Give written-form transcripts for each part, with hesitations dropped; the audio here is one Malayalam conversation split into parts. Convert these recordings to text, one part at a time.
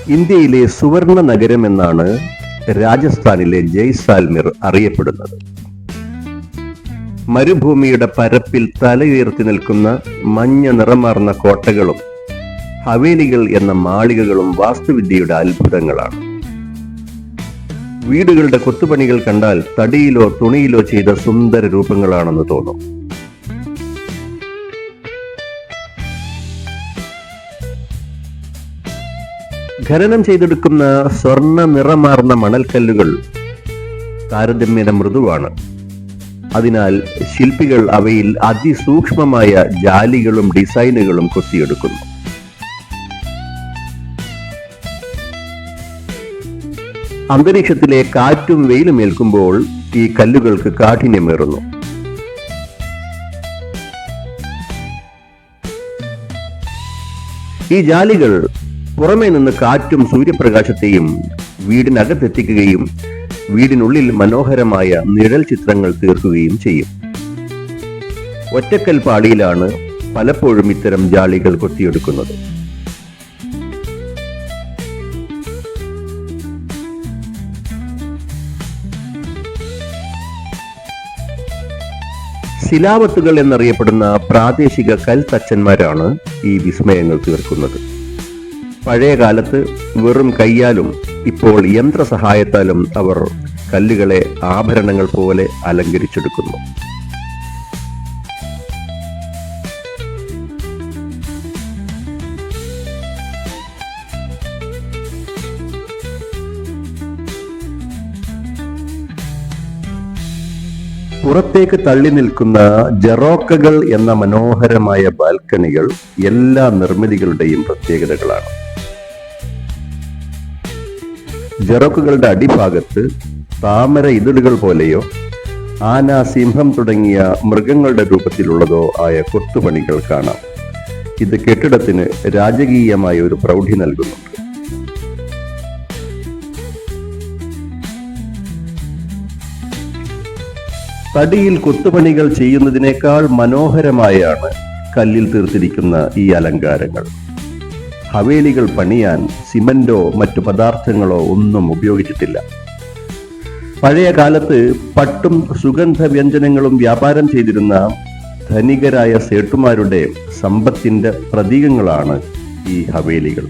ഇന്ത്യയിലെ സുവർണ നഗരം എന്നാണ് രാജസ്ഥാനിലെ ജയ്സാൽമിർ അറിയപ്പെടുന്നത്. മരുഭൂമിയുടെ പരപ്പിൽ തലയുയർത്തി നിൽക്കുന്ന മഞ്ഞ നിറമാർന്ന കോട്ടകളും ഹവേലികൾ എന്ന മാളികകളും വാസ്തുവിദ്യയുടെ അത്ഭുതങ്ങളാണ്. വീടുകളുടെ കൊത്തുപണികൾ കണ്ടാൽ തടിയിലോ തുണിയിലോ ചെയ്ത സുന്ദര രൂപങ്ങളാണെന്ന് തോന്നും. ഖനനം ചെയ്തെടുക്കുന്ന സ്വർണ്ണ നിറമാർന്ന മണൽക്കല്ലുകൾ താരതമ്യേന മൃദുവാണ്. അതിനാൽ ശില്പികൾ അവയിൽ അതിസൂക്ഷ്മമായ ജാലികളും ഡിസൈനുകളും കൊത്തിയെടുക്കുന്നു. അന്തരീക്ഷത്തിലെ കാറ്റും വെയിലും ഏൽക്കുമ്പോൾ ഈ കല്ലുകൾക്ക് കാഠിന്യമേറുന്നു. ഈ ജാലികൾ പുറമേ നിന്ന് കാറ്റും സൂര്യപ്രകാശത്തെയും വീടിനകത്തെത്തിക്കുകയും വീടിനുള്ളിൽ മനോഹരമായ നിഴൽ ചിത്രങ്ങൾ തീർക്കുകയും ചെയ്യും. ഒറ്റക്കൽ പാളിയിലാണ് പലപ്പോഴും ഇത്തരം ജാലികൾ കൊത്തിയെടുക്കുന്നത്. ശിലാവത്തുകൾ എന്നറിയപ്പെടുന്ന പ്രാദേശിക കൽത്തച്ചന്മാരാണ് ഈ വിസ്മയങ്ങൾ തീർക്കുന്നത്. പഴയ കാലത്ത് വെറും കയ്യാലും ഇപ്പോൾ യന്ത്രസഹായത്താലും അവർ കല്ലുകളെ ആഭരണങ്ങൾ പോലെ അലങ്കരിച്ചെടുക്കുന്നു. പുറത്തേക്ക് തള്ളി നിൽക്കുന്ന ജറോക്കകൾ എന്ന മനോഹരമായ ബാൽക്കണികൾ എല്ലാ നിർമ്മിതികളുടെയും പ്രത്യേകതകളാണ്. ജറോക്കുകളുടെ അടിഭാഗത്ത് താമര ഇതളുകൾ പോലെയോ ആന, സിംഹം തുടങ്ങിയ മൃഗങ്ങളുടെ രൂപത്തിലുള്ളതോ ആയ കൊത്തുപണികൾ കാണാം. ഇത് കെട്ടിടത്തിന് രാജകീയമായ ഒരു പ്രൗഢി നൽകുന്നുണ്ട്. തടിയിൽ കൊത്തുപണികൾ ചെയ്യുന്നതിനേക്കാൾ മനോഹരമായാണ് കല്ലിൽ തീർത്തിരിക്കുന്ന ഈ അലങ്കാരങ്ങൾ. ഹവേലികൾ പണിയാൻ സിമന്റോ മറ്റു പദാർത്ഥങ്ങളോ ഒന്നും ഉപയോഗിച്ചിട്ടില്ല. പഴയ കാലത്ത് പട്ടും സുഗന്ധ വ്യഞ്ജനങ്ങളും വ്യാപാരം ചെയ്തിരുന്ന ധനികരായ സേട്ടുമാരുടെ സമ്പത്തിന്റെ പ്രതീകങ്ങളാണ് ഈ ഹവേലികൾ.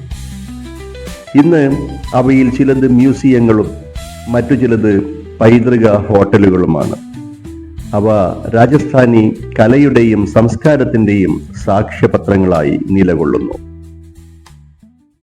ഇന്ന് അവയിൽ ചിലത് മ്യൂസിയങ്ങളും മറ്റു ചിലത് പൈതൃക ഹോട്ടലുകളുമാണ്. അവ രാജസ്ഥാനി കലയുടെയും സംസ്കാരത്തിന്റെയും സാക്ഷ്യപത്രങ്ങളായി നിലകൊള്ളുന്നു.